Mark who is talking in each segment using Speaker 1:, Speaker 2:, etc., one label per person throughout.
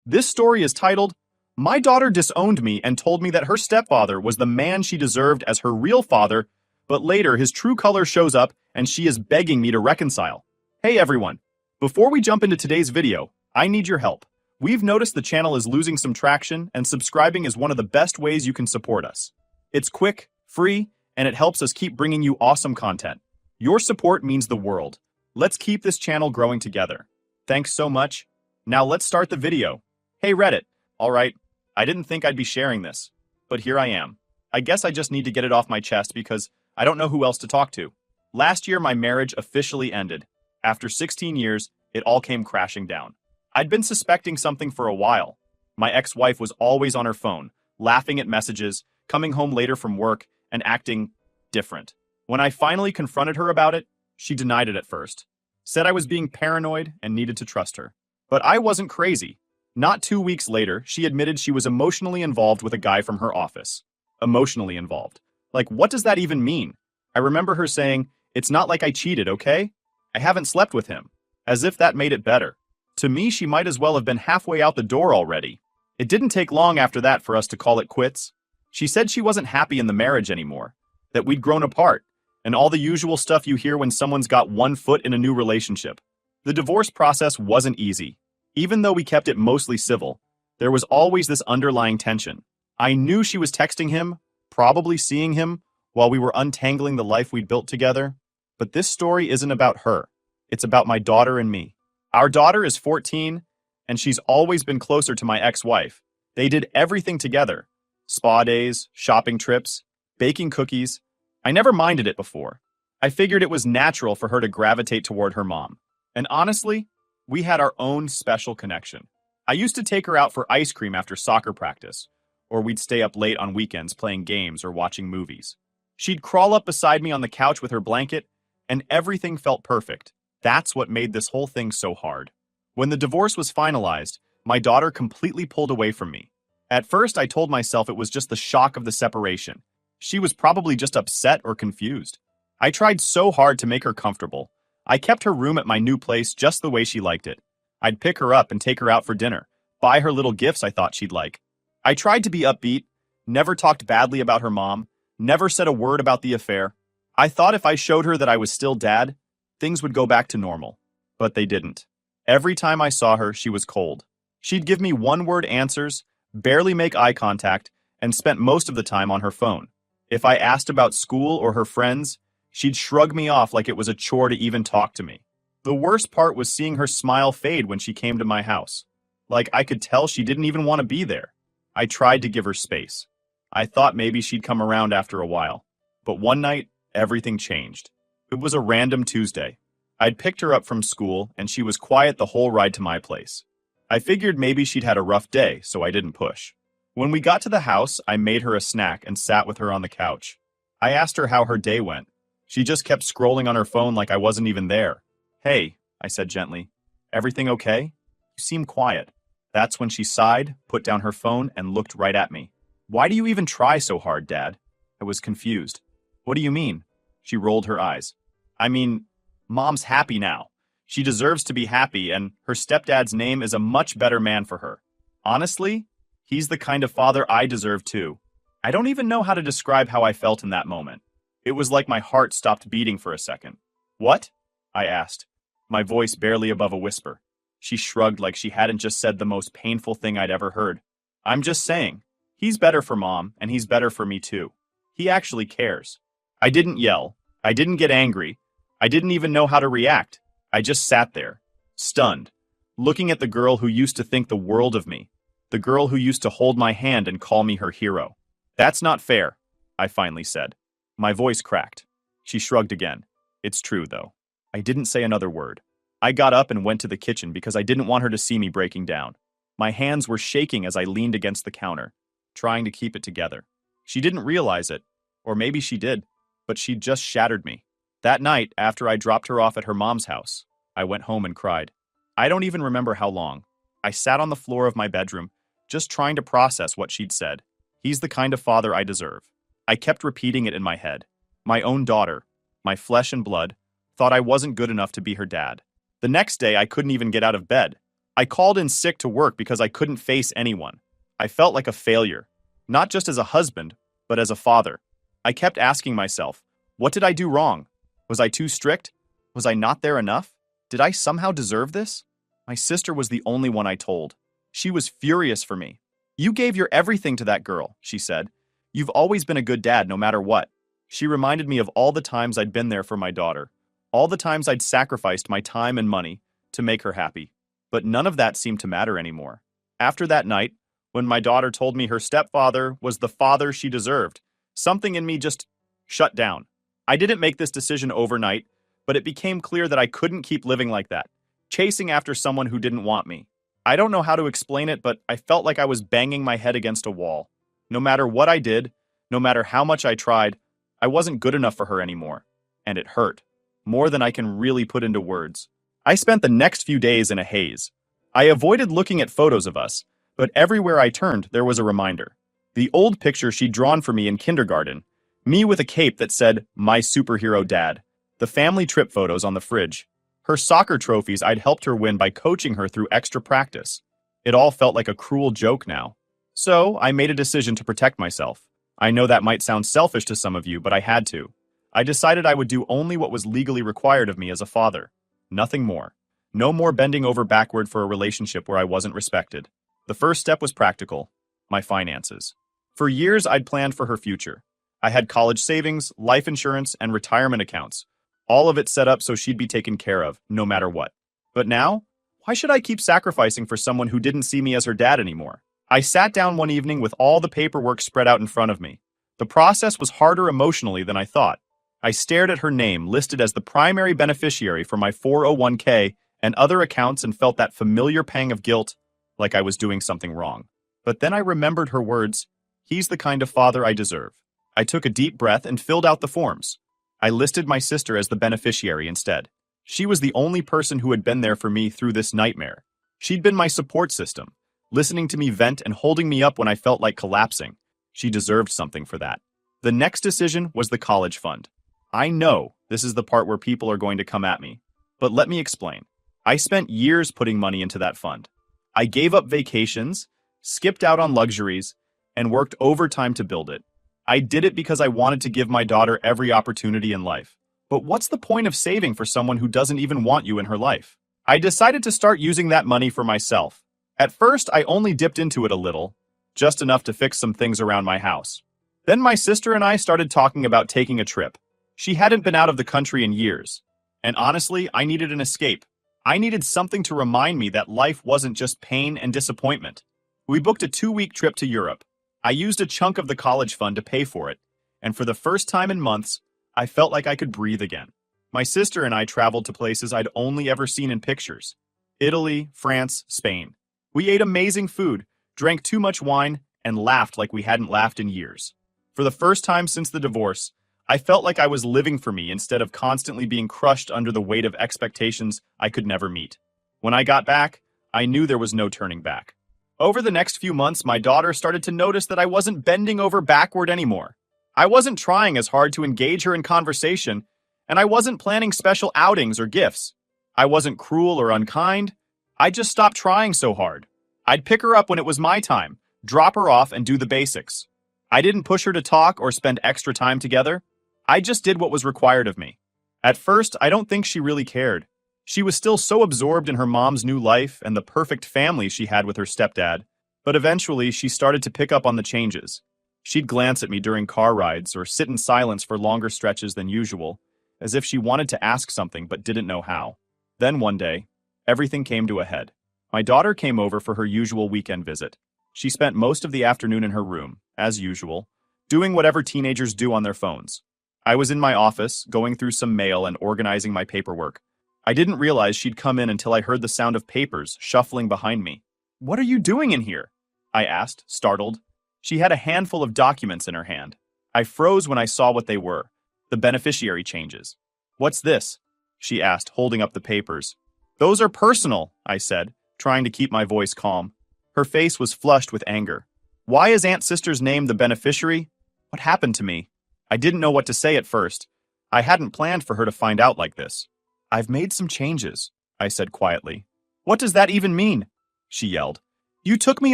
Speaker 1: This story is titled, My Daughter Disowned Me and Told Me That Her Stepfather Was the Man She Deserved as Her Real Father, but later his true color shows up and she is begging me to reconcile. Hey everyone! Before we jump into today's video, I need your help. We've noticed the channel is losing some traction and subscribing is one of the best ways you can support us. It's quick, free, and it helps us keep bringing you awesome content. Your support means the world. Let's keep this channel growing together. Thanks so much. Now let's start the video. Hey Reddit. Alright, I didn't think I'd be sharing this, but here I am. I guess I just need to get it off my chest because I don't know who else to talk to. Last year my marriage officially ended. After 16 years, it all came crashing down. I'd been suspecting something for a while. My ex-wife was always on her phone, laughing at messages, coming home later from work, and acting different. When I finally confronted her about it, she denied it at first. Said I was being paranoid and needed to trust her. But I wasn't crazy. Not 2 weeks later, she admitted she was emotionally involved with a guy from her office. Emotionally involved. Like, what does that even mean? I remember her saying, "It's not like I cheated, okay? I haven't slept with him." As if that made it better. To me, she might as well have been halfway out the door already. It didn't take long after that for us to call it quits. She said she wasn't happy in the marriage anymore, that we'd grown apart, and all the usual stuff you hear when someone's got one foot in a new relationship. The divorce process wasn't easy. Even though we kept it mostly civil, there was always this underlying tension. I knew she was texting him, probably seeing him, while we were untangling the life we'd built together. But this story isn't about her. It's about my daughter and me. Our daughter is 14, and she's always been closer to my ex-wife. They did everything together. Spa days, shopping trips, baking cookies. I never minded it before. I figured it was natural for her to gravitate toward her mom. And honestly, we had our own special connection. I used to take her out for ice cream after soccer practice, or we'd stay up late on weekends playing games or watching movies. She'd crawl up beside me on the couch with her blanket, and everything felt perfect. That's what made this whole thing so hard. When the divorce was finalized, my daughter completely pulled away from me. At first, I told myself it was just the shock of the separation. She was probably just upset or confused. I tried so hard to make her comfortable. I kept her room at my new place just the way she liked it. I'd pick her up and take her out for dinner, buy her little gifts I thought she'd like. I tried to be upbeat, never talked badly about her mom, never said a word about the affair. I thought if I showed her that I was still dad, things would go back to normal. But they didn't. Every time I saw her, she was cold. She'd give me one-word answers, barely make eye contact, and spent most of the time on her phone. If I asked about school or her friends, she'd shrug me off like it was a chore to even talk to me. The worst part was seeing her smile fade when she came to my house. Like I could tell she didn't even want to be there. I tried to give her space. I thought maybe she'd come around after a while. But one night, everything changed. It was a random Tuesday. I'd picked her up from school, and she was quiet the whole ride to my place. I figured maybe she'd had a rough day, so I didn't push. When we got to the house, I made her a snack and sat with her on the couch. I asked her how her day went. She just kept scrolling on her phone like I wasn't even there. "Hey," I said gently, "everything okay? You seem quiet." That's when she sighed, put down her phone, and looked right at me. "Why do you even try so hard, Dad?" I was confused. "What do you mean?" She rolled her eyes. "I mean, Mom's happy now. She deserves to be happy, and her stepdad's name is a much better man for her. Honestly, he's the kind of father I deserve too." I don't even know how to describe how I felt in that moment. It was like my heart stopped beating for a second. "What?" I asked, my voice barely above a whisper. She shrugged like she hadn't just said the most painful thing I'd ever heard. "I'm just saying, he's better for Mom, and he's better for me too. He actually cares." I didn't yell. I didn't get angry. I didn't even know how to react. I just sat there, stunned, looking at the girl who used to think the world of me, the girl who used to hold my hand and call me her hero. "That's not fair," I finally said. My voice cracked. She shrugged again. "It's true, though." I didn't say another word. I got up and went to the kitchen because I didn't want her to see me breaking down. My hands were shaking as I leaned against the counter, trying to keep it together. She didn't realize it, or maybe she did, but she'd just shattered me. That night, after I dropped her off at her mom's house, I went home and cried. I don't even remember how long. I sat on the floor of my bedroom, just trying to process what she'd said. He's the kind of father I deserve. I kept repeating it in my head. My own daughter, my flesh and blood, thought I wasn't good enough to be her dad. The next day, I couldn't even get out of bed. I called in sick to work because I couldn't face anyone. I felt like a failure, not just as a husband, but as a father. I kept asking myself, what did I do wrong? Was I too strict? Was I not there enough? Did I somehow deserve this? My sister was the only one I told. She was furious for me. You gave your everything to that girl, she said. You've always been a good dad no matter what. She reminded me of all the times I'd been there for my daughter, all the times I'd sacrificed my time and money to make her happy. But none of that seemed to matter anymore. After that night, when my daughter told me her stepfather was the father she deserved, something in me just shut down. I didn't make this decision overnight, but it became clear that I couldn't keep living like that, chasing after someone who didn't want me. I don't know how to explain it, but I felt like I was banging my head against a wall. No matter what I did, no matter how much I tried, I wasn't good enough for her anymore. And it hurt, more than I can really put into words. I spent the next few days in a haze. I avoided looking at photos of us, but everywhere I turned, there was a reminder. The old picture she'd drawn for me in kindergarten, me with a cape that said, "My superhero dad," the family trip photos on the fridge, her soccer trophies I'd helped her win by coaching her through extra practice. It all felt like a cruel joke now. So, I made a decision to protect myself. I know that might sound selfish to some of you, but I had to. I decided I would do only what was legally required of me as a father. Nothing more. No more bending over backward for a relationship where I wasn't respected. The first step was practical: my finances. For years, I'd planned for her future. I had college savings, life insurance, and retirement accounts. All of it set up so she'd be taken care of, no matter what. But now, why should I keep sacrificing for someone who didn't see me as her dad anymore? I sat down one evening with all the paperwork spread out in front of me. The process was harder emotionally than I thought. I stared at her name listed as the primary beneficiary for my 401k and other accounts and felt that familiar pang of guilt, like I was doing something wrong. But then I remembered her words, "He's the kind of father I deserve." I took a deep breath and filled out the forms. I listed my sister as the beneficiary instead. She was the only person who had been there for me through this nightmare. She'd been my support system, listening to me vent and holding me up when I felt like collapsing. She deserved something for that. The next decision was the college fund. I know this is the part where people are going to come at me, but let me explain. I spent years putting money into that fund. I gave up vacations, skipped out on luxuries, and worked overtime to build it. I did it because I wanted to give my daughter every opportunity in life. But what's the point of saving for someone who doesn't even want you in her life? I decided to start using that money for myself. At first, I only dipped into it a little, just enough to fix some things around my house. Then my sister and I started talking about taking a trip. She hadn't been out of the country in years. And honestly, I needed an escape. I needed something to remind me that life wasn't just pain and disappointment. We booked a 2-week trip to Europe. I used a chunk of the college fund to pay for it, and for the first time in months, I felt like I could breathe again. My sister and I traveled to places I'd only ever seen in pictures: Italy, France, Spain. We ate amazing food, drank too much wine, and laughed like we hadn't laughed in years. For the first time since the divorce, I felt like I was living for me instead of constantly being crushed under the weight of expectations I could never meet. When I got back, I knew there was no turning back. Over the next few months, my daughter started to notice that I wasn't bending over backward anymore. I wasn't trying as hard to engage her in conversation, and I wasn't planning special outings or gifts. I wasn't cruel or unkind. I just stopped trying so hard. I'd pick her up when it was my time, drop her off, and do the basics. I didn't push her to talk or spend extra time together. I just did what was required of me. At first, I don't think she really cared. She was still so absorbed in her mom's new life and the perfect family she had with her stepdad. But eventually, she started to pick up on the changes. She'd glance at me during car rides or sit in silence for longer stretches than usual, as if she wanted to ask something but didn't know how. Then one day, everything came to a head. My daughter came over for her usual weekend visit. She spent most of the afternoon in her room, as usual, doing whatever teenagers do on their phones. I was in my office, going through some mail and organizing my paperwork. I didn't realize she'd come in until I heard the sound of papers shuffling behind me. "What are you doing in here?" I asked, startled. She had a handful of documents in her hand. I froze when I saw what they were: the beneficiary changes. "What's this?" she asked, holding up the papers. "Those are personal," I said, trying to keep my voice calm. Her face was flushed with anger. "Why is Aunt Sister's name the beneficiary? What happened to me?" I didn't know what to say at first. I hadn't planned for her to find out like this. "I've made some changes," I said quietly. What does that even mean? She yelled. You took me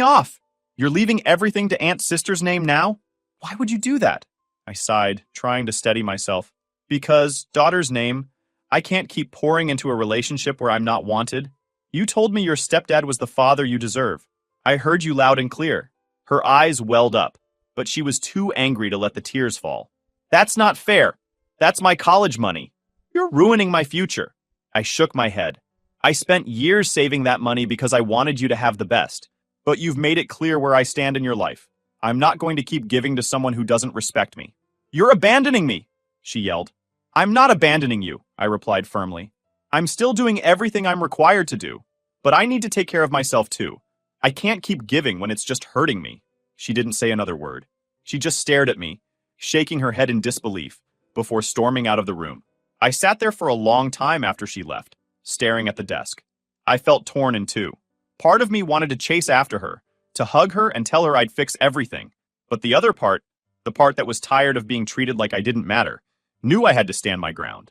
Speaker 1: off. You're leaving everything to Aunt's sister's name now? Why would you do that? I sighed, trying to steady myself. Because, daughter's name, I can't keep pouring into a relationship where I'm not wanted. You told me your stepdad was the father you deserve. I heard you loud and clear. Her eyes welled up, but she was too angry to let the tears fall. That's not fair. That's my college money. You're ruining my future. I shook my head. I spent years saving that money because I wanted you to have the best. But you've made it clear where I stand in your life. I'm not going to keep giving to someone who doesn't respect me. You're abandoning me, she yelled. I'm not abandoning you, I replied firmly. I'm still doing everything I'm required to do. But I need to take care of myself too. I can't keep giving when it's just hurting me. She didn't say another word. She just stared at me, shaking her head in disbelief, before storming out of the room. I sat there for a long time after she left, staring at the desk. I felt torn in two. Part of me wanted to chase after her, to hug her and tell her I'd fix everything. But the other part, the part that was tired of being treated like I didn't matter, knew I had to stand my ground.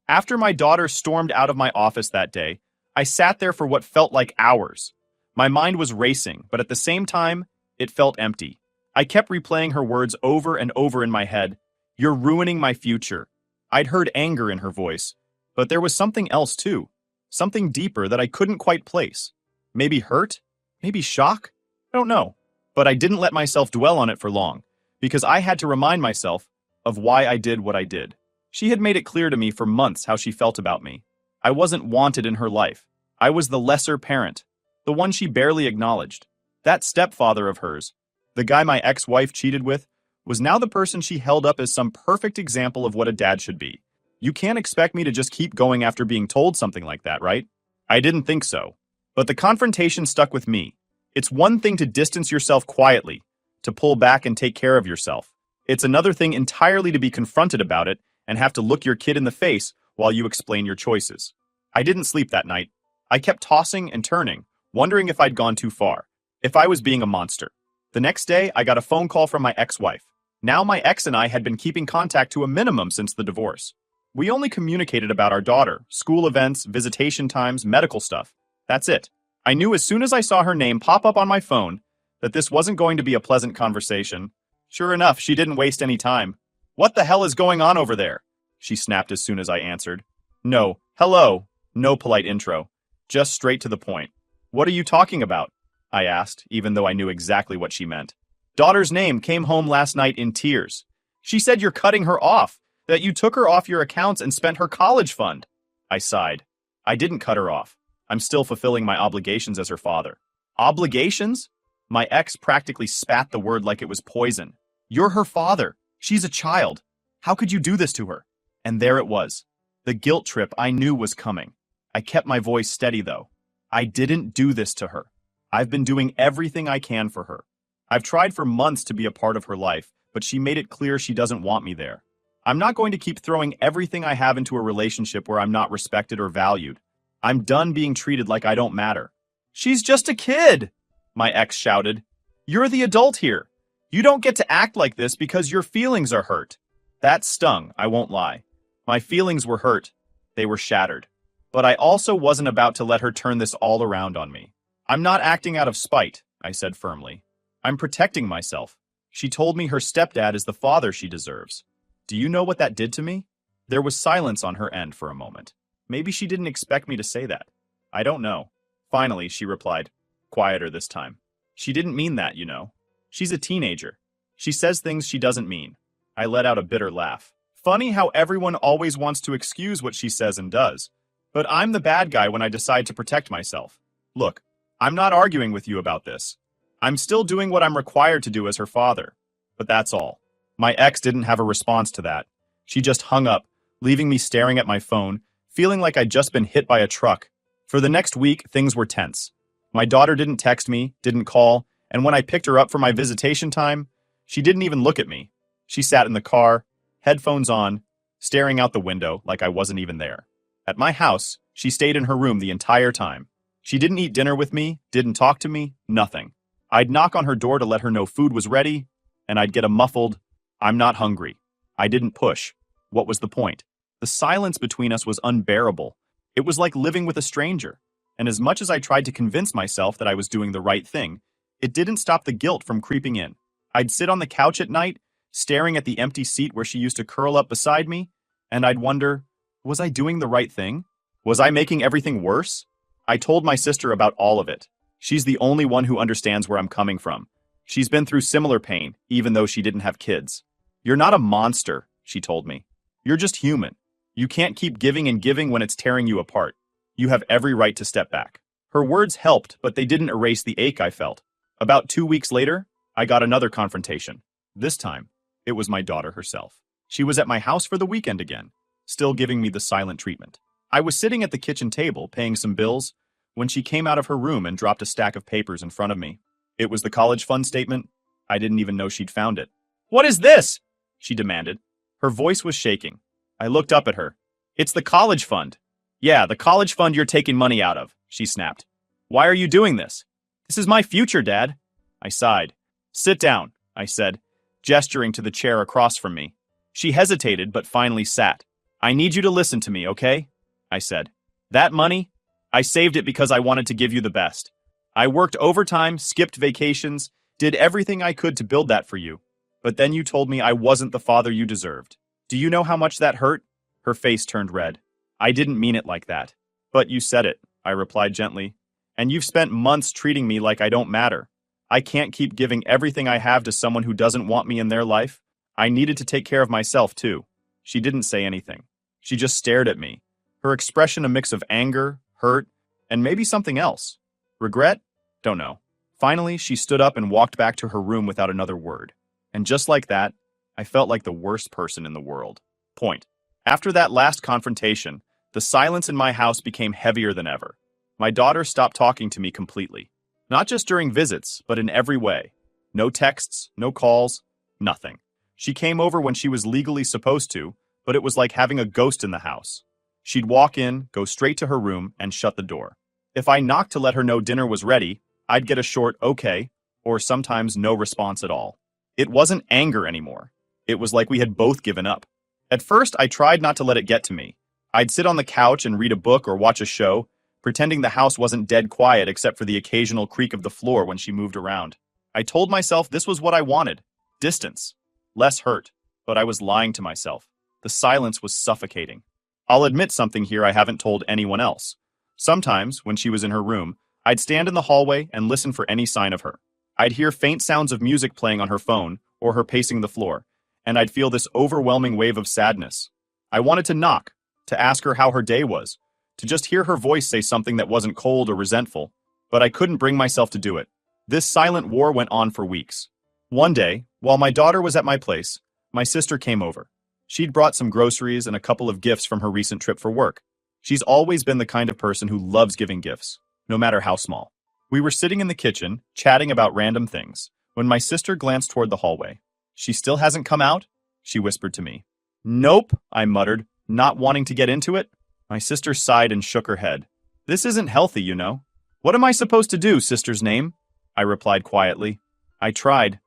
Speaker 1: After my daughter stormed out of my office that day, I sat there for what felt like hours. My mind was racing, but at the same time, it felt empty. I kept replaying her words over and over in my head. You're ruining my future. I'd heard anger in her voice, but there was something else too. Something deeper that I couldn't quite place. Maybe hurt? Maybe shock? I don't know. But I didn't let myself dwell on it for long, because I had to remind myself of why I did what I did. She had made it clear to me for months how she felt about me. I wasn't wanted in her life. I was the lesser parent, the one she barely acknowledged. That stepfather of hers, the guy my ex-wife cheated with, was now the person she held up as some perfect example of what a dad should be. You can't expect me to just keep going after being told something like that, right? I didn't think so. But the confrontation stuck with me. It's one thing to distance yourself quietly, to pull back and take care of yourself. It's another thing entirely to be confronted about it and have to look your kid in the face while you explain your choices. I didn't sleep that night. I kept tossing and turning, wondering if I'd gone too far, if I was being a monster. The next day, I got a phone call from my ex-wife. Now my ex and I had been keeping contact to a minimum since the divorce. We only communicated about our daughter, school events, visitation times, medical stuff. That's it. I knew as soon as I saw her name pop up on my phone that this wasn't going to be a pleasant conversation. Sure enough, she didn't waste any time. What the hell is going on over there? She snapped as soon as I answered. No, hello, no polite intro. Just straight to the point. What are you talking about? I asked, even though I knew exactly what she meant. Daughter's name came home last night in tears. She said you're cutting her off, that you took her off your accounts and spent her college fund. I sighed. I didn't cut her off. I'm still fulfilling my obligations as her father. Obligations? My ex practically spat the word like it was poison. You're her father. She's a child. How could you do this to her? And there it was. The guilt trip I knew was coming. I kept my voice steady, though. I didn't do this to her. I've been doing everything I can for her. I've tried for months to be a part of her life, but she made it clear she doesn't want me there. I'm not going to keep throwing everything I have into a relationship where I'm not respected or valued. I'm done being treated like I don't matter. She's just a kid, my ex shouted. You're the adult here. You don't get to act like this because your feelings are hurt. That stung, I won't lie. My feelings were hurt. They were shattered. But I also wasn't about to let her turn this all around on me. I'm not acting out of spite, I said firmly. I'm protecting myself. She told me her stepdad is the father she deserves. Do you know what that did to me? There was silence on her end for a moment. Maybe she didn't expect me to say that. I don't know. Finally, she replied, quieter this time. She didn't mean that, you know. She's a teenager. She says things she doesn't mean. I let out a bitter laugh. Funny how everyone always wants to excuse what she says and does. But I'm the bad guy when I decide to protect myself. Look, I'm not arguing with you about this. I'm still doing what I'm required to do as her father. But that's all. My ex didn't have a response to that. She just hung up, leaving me staring at my phone, feeling like I'd just been hit by a truck. For the next week, things were tense. My daughter didn't text me, didn't call, and when I picked her up for my visitation time, she didn't even look at me. She sat in the car, headphones on, staring out the window like I wasn't even there. At my house, she stayed in her room the entire time. She didn't eat dinner with me, didn't talk to me, nothing. I'd knock on her door to let her know food was ready, and I'd get a muffled, I'm not hungry. I didn't push. What was the point? The silence between us was unbearable. It was like living with a stranger. And as much as I tried to convince myself that I was doing the right thing, it didn't stop the guilt from creeping in. I'd sit on the couch at night, staring at the empty seat where she used to curl up beside me, and I'd wonder, was I doing the right thing? Was I making everything worse? I told my sister about all of it. She's the only one who understands where I'm coming from. She's been through similar pain, even though she didn't have kids. You're not a monster, she told me. You're just human. You can't keep giving and giving when it's tearing you apart. You have every right to step back. Her words helped, but they didn't erase the ache I felt. About 2 weeks later, I got another confrontation. This time, it was my daughter herself. She was at my house for the weekend again, still giving me the silent treatment. I was sitting at the kitchen table, paying some bills, when she came out of her room and dropped a stack of papers in front of me. It was the college fund statement. I didn't even know she'd found it. "What is this?" she demanded. Her voice was shaking. I looked up at her. "It's the college fund." "Yeah, the college fund you're taking money out of," she snapped. "Why are you doing this?" "This is my future, Dad." I sighed. "Sit down," I said, gesturing to the chair across from me. She hesitated, but finally sat. "I need you to listen to me, okay?" I said. "That money, I saved it because I wanted to give you the best. I worked overtime, skipped vacations, did everything I could to build that for you. But then you told me I wasn't the father you deserved. Do you know how much that hurt?" Her face turned red. "I didn't mean it like that." "But you said it," I replied gently. "And you've spent months treating me like I don't matter. I can't keep giving everything I have to someone who doesn't want me in their life. I needed to take care of myself, too." She didn't say anything. She just stared at me, her expression a mix of anger, hurt, and maybe something else. Regret? Don't know. Finally, she stood up and walked back to her room without another word. And just like that, I felt like the worst person in the world. Point. After that last confrontation, the silence in my house became heavier than ever. My daughter stopped talking to me completely. Not just during visits, but in every way. No texts, no calls, nothing. She came over when she was legally supposed to, but it was like having a ghost in the house. She'd walk in, go straight to her room, and shut the door. If I knocked to let her know dinner was ready, I'd get a short "okay," or sometimes no response at all. It wasn't anger anymore. It was like we had both given up. At first, I tried not to let it get to me. I'd sit on the couch and read a book or watch a show, pretending the house wasn't dead quiet except for the occasional creak of the floor when she moved around. I told myself this was what I wanted. Distance. Less hurt. But I was lying to myself. The silence was suffocating. I'll admit something here I haven't told anyone else. Sometimes, when she was in her room, I'd stand in the hallway and listen for any sign of her. I'd hear faint sounds of music playing on her phone or her pacing the floor, and I'd feel this overwhelming wave of sadness. I wanted to knock, to ask her how her day was, to just hear her voice say something that wasn't cold or resentful, but I couldn't bring myself to do it. This silent war went on for weeks. One day, while my daughter was at my place, my sister came over. She'd brought some groceries and a couple of gifts from her recent trip for work. She's always been the kind of person who loves giving gifts, no matter how small. We were sitting in the kitchen, chatting about random things, when my sister glanced toward the hallway. "She still hasn't come out?" she whispered to me. "Nope," I muttered, not wanting to get into it. My sister sighed and shook her head. "This isn't healthy, you know." "What am I supposed to do, sister's name?" I replied quietly. I tried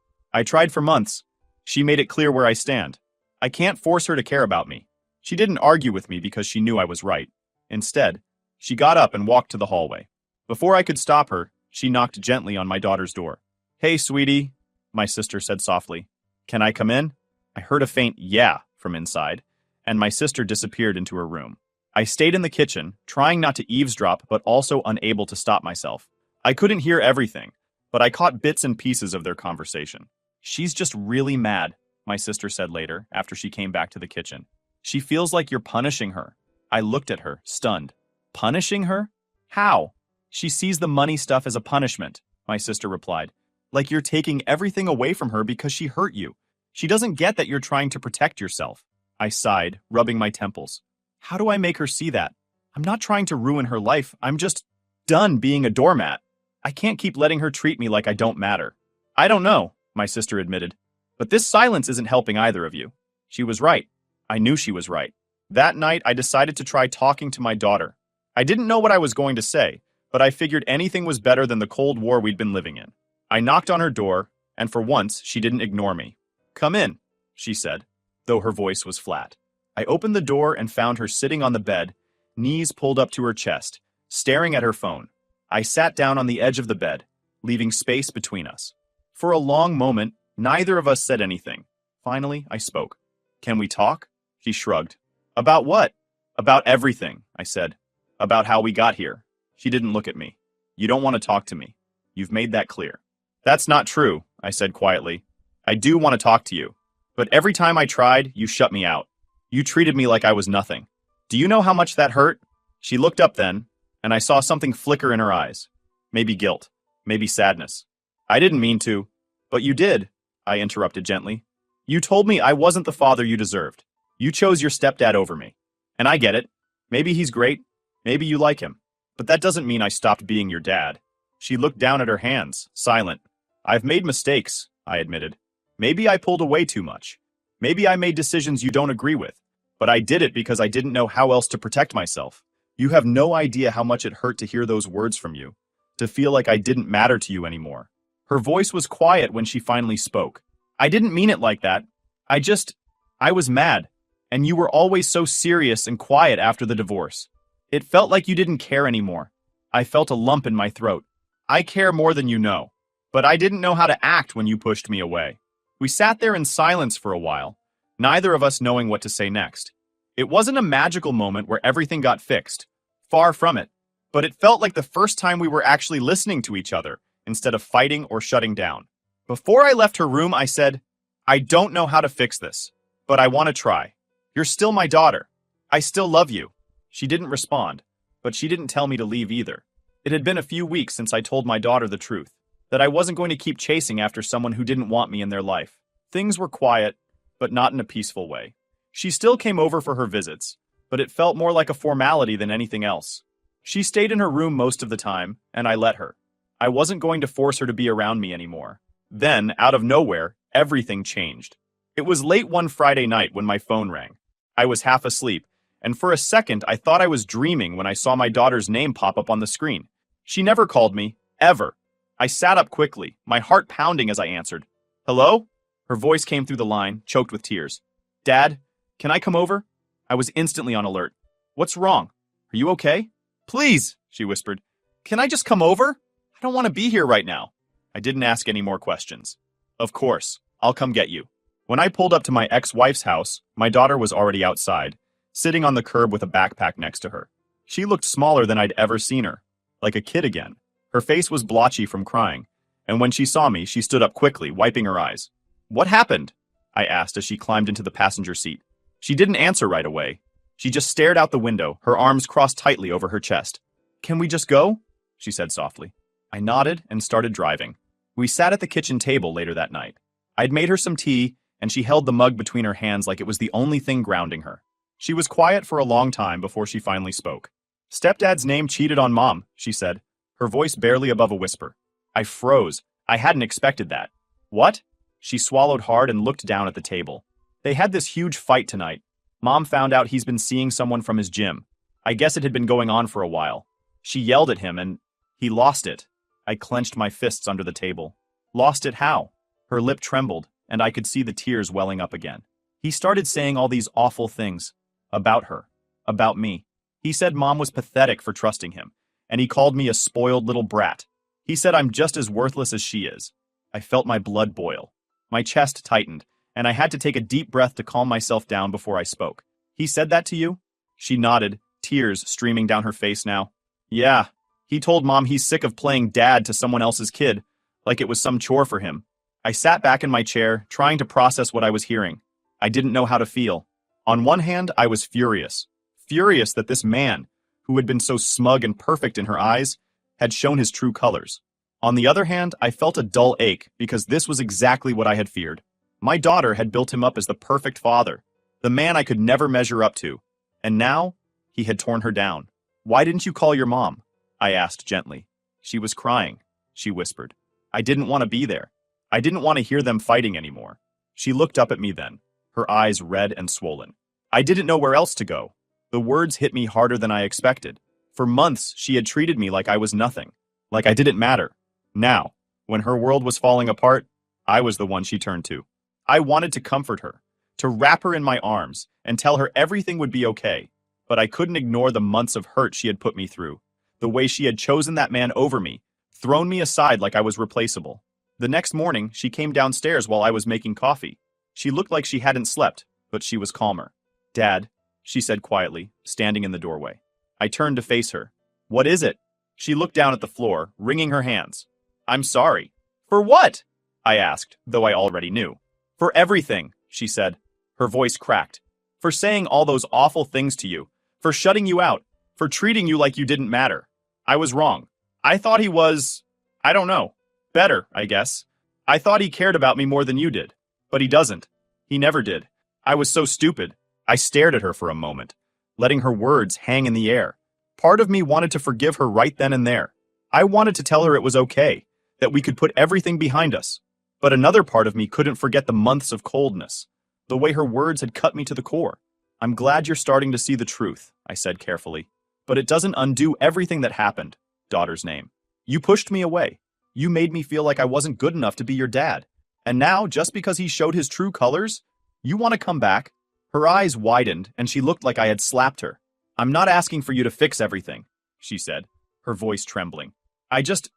Speaker 1: for months. She made it clear where I stand. I can't force her to care about me. She didn't argue with me because she knew I was right. Instead, she got up and walked to the hallway. Before I could stop her, she knocked gently on my daughter's door. "Hey, sweetie," my sister said softly. "Can I come in?" I heard a faint "yeah" from inside, and my sister disappeared into her room. I stayed in the kitchen, trying not to eavesdrop but also unable to stop myself. I couldn't hear everything, but I caught bits and pieces of their conversation. "She's just really mad," my sister said later, after she came back to the kitchen. "She feels like you're punishing her." I looked at her, stunned. "Punishing her? How?" "She sees the money stuff as a punishment," my sister replied. "Like you're taking everything away from her because she hurt you. She doesn't get that you're trying to protect yourself." I sighed, rubbing my temples. How do I make her see that? I'm not trying to ruin her life. I'm just done being a doormat. I can't keep letting her treat me like I don't matter. "I don't know," my sister admitted. "But this silence isn't helping either of you." She was right. I knew she was right. That night, I decided to try talking to my daughter. I didn't know what I was going to say, but I figured anything was better than the Cold War we'd been living in. I knocked on her door, and for once, she didn't ignore me. "Come in," she said, though her voice was flat. I opened the door and found her sitting on the bed, knees pulled up to her chest, staring at her phone. I sat down on the edge of the bed, leaving space between us. For a long moment, neither of us said anything. Finally, I spoke. Can we talk? She shrugged. About what? About everything, I said. About how we got here. She didn't look at me. You don't want to talk to me. You've made that clear. That's not true, I said quietly. I do want to talk to you. But every time I tried, you shut me out. You treated me like I was nothing. Do you know how much that hurt? She looked up then, and I saw something flicker in her eyes. Maybe guilt. Maybe sadness. I didn't mean to. But you did, I interrupted gently. You told me I wasn't the father you deserved. You chose your stepdad over me. And I get it. Maybe he's great. Maybe you like him. But that doesn't mean I stopped being your dad. She looked down at her hands, silent. I've made mistakes, I admitted. Maybe I pulled away too much. Maybe I made decisions you don't agree with. But I did it because I didn't know how else to protect myself. You have no idea how much it hurt to hear those words from you. To feel like I didn't matter to you anymore. Her voice was quiet when she finally spoke. I didn't mean it like that. I was mad. And you were always so serious and quiet after the divorce. It felt like you didn't care anymore. I felt a lump in my throat. I care more than you know. But I didn't know how to act when you pushed me away. We sat there in silence for a while, neither of us knowing what to say next. It wasn't a magical moment where everything got fixed. Far from it. But it felt like the first time we were actually listening to each other, instead of fighting or shutting down. Before I left her room, I said, I don't know how to fix this, but I want to try. You're still my daughter. I still love you. She didn't respond, but she didn't tell me to leave either. It had been a few weeks since I told my daughter the truth, that I wasn't going to keep chasing after someone who didn't want me in their life. Things were quiet, but not in a peaceful way. She still came over for her visits, but it felt more like a formality than anything else. She stayed in her room most of the time, and I let her. I wasn't going to force her to be around me anymore. Then, out of nowhere, everything changed. It was late one Friday night when my phone rang. I was half asleep, and for a second I thought I was dreaming when I saw my daughter's name pop up on the screen. She never called me, ever. I sat up quickly, my heart pounding as I answered. Hello? Her voice came through the line, choked with tears. Dad, can I come over? I was instantly on alert. What's wrong? Are you okay? Please, she whispered. Can I just come over? I don't want to be here right now. I didn't ask any more questions. Of course, I'll come get you. When I pulled up to my ex-wife's house, my daughter was already outside, sitting on the curb with a backpack next to her. She looked smaller than I'd ever seen her, like a kid again. Her face was blotchy from crying, and when she saw me, she stood up quickly, wiping her eyes. What happened? I asked as she climbed into the passenger seat. She didn't answer right away. She just stared out the window, her arms crossed tightly over her chest. Can we just go? She said softly. I nodded and started driving. We sat at the kitchen table later that night. I'd made her some tea, and she held the mug between her hands like it was the only thing grounding her. She was quiet for a long time before she finally spoke. Stepdad's name cheated on Mom, she said, her voice barely above a whisper. I froze. I hadn't expected that. What? She swallowed hard and looked down at the table. They had this huge fight tonight. Mom found out he's been seeing someone from his gym. I guess it had been going on for a while. She yelled at him and he lost it. I clenched my fists under the table. Lost it how? Her lip trembled, and I could see the tears welling up again. He started saying all these awful things. About her. About me. He said Mom was pathetic for trusting him, and he called me a spoiled little brat. He said I'm just as worthless as she is. I felt my blood boil. My chest tightened, and I had to take a deep breath to calm myself down before I spoke. He said that to you? She nodded, tears streaming down her face now. Yeah. He told Mom he's sick of playing dad to someone else's kid, like it was some chore for him. I sat back in my chair, trying to process what I was hearing. I didn't know how to feel. On one hand, I was furious. Furious that this man, who had been so smug and perfect in her eyes, had shown his true colors. On the other hand, I felt a dull ache because this was exactly what I had feared. My daughter had built him up as the perfect father, the man I could never measure up to. And now, he had torn her down. Why didn't you call your mom? I asked gently. She was crying, she whispered. I didn't want to be there. I didn't want to hear them fighting anymore. She looked up at me then, her eyes red and swollen. I didn't know where else to go. The words hit me harder than I expected. For months, she had treated me like I was nothing, like I didn't matter. Now, when her world was falling apart, I was the one she turned to. I wanted to comfort her, to wrap her in my arms and tell her everything would be okay, but I couldn't ignore the months of hurt she had put me through, The way she had chosen that man over me, thrown me aside like I was replaceable. The next morning, she came downstairs while I was making coffee. She looked like she hadn't slept, but she was calmer. Dad, she said quietly, standing in the doorway. I turned to face her. What is it? She looked down at the floor, wringing her hands. I'm sorry. For what? I asked, though I already knew. For everything, she said. Her voice cracked. For saying all those awful things to you. For shutting you out. For treating you like you didn't matter. I was wrong. I thought he was, I don't know, better, I guess. I thought he cared about me more than you did. But he doesn't. He never did. I was so stupid. I stared at her for a moment, letting her words hang in the air. Part of me wanted to forgive her right then and there. I wanted to tell her it was okay, that we could put everything behind us. But another part of me couldn't forget the months of coldness, the way her words had cut me to the core. I'm glad you're starting to see the truth, I said carefully. But it doesn't undo everything that happened, daughter's name. You pushed me away. You made me feel like I wasn't good enough to be your dad. And now, just because he showed his true colors, you want to come back? Her eyes widened, and she looked like I had slapped her. I'm not asking for you to fix everything, she said, her voice trembling. I just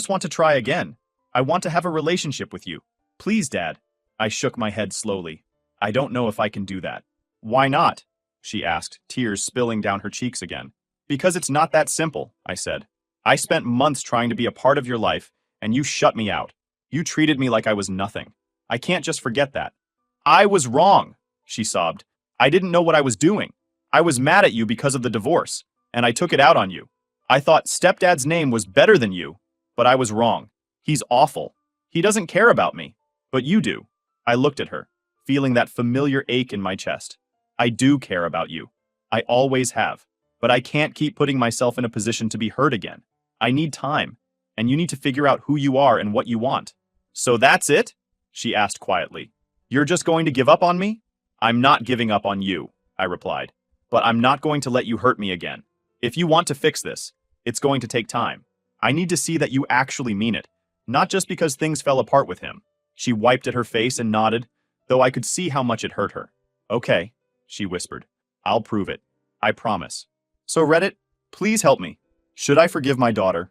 Speaker 1: want to try again. I want to have a relationship with you. Please, Dad. I shook my head slowly. I don't know if I can do that. Why not? She asked, tears spilling down her cheeks again. Because it's not that simple, I said. I spent months trying to be a part of your life, and you shut me out. You treated me like I was nothing. I can't just forget that. I was wrong, she sobbed. I didn't know what I was doing. I was mad at you because of the divorce, and I took it out on you. I thought stepdad's name was better than you, but I was wrong. He's awful. He doesn't care about me, but you do. I looked at her, feeling that familiar ache in my chest. I do care about you. I always have, but I can't keep putting myself in a position to be hurt again. I need time, and you need to figure out who you are and what you want. So that's it? She asked quietly. You're just going to give up on me? I'm not giving up on you, I replied. But I'm not going to let you hurt me again. If you want to fix this, it's going to take time. I need to see that you actually mean it, not just because things fell apart with him. She wiped at her face and nodded, though I could see how much it hurt her. Okay, she whispered. I'll prove it. I promise. So Reddit, please help me. Should I forgive my daughter,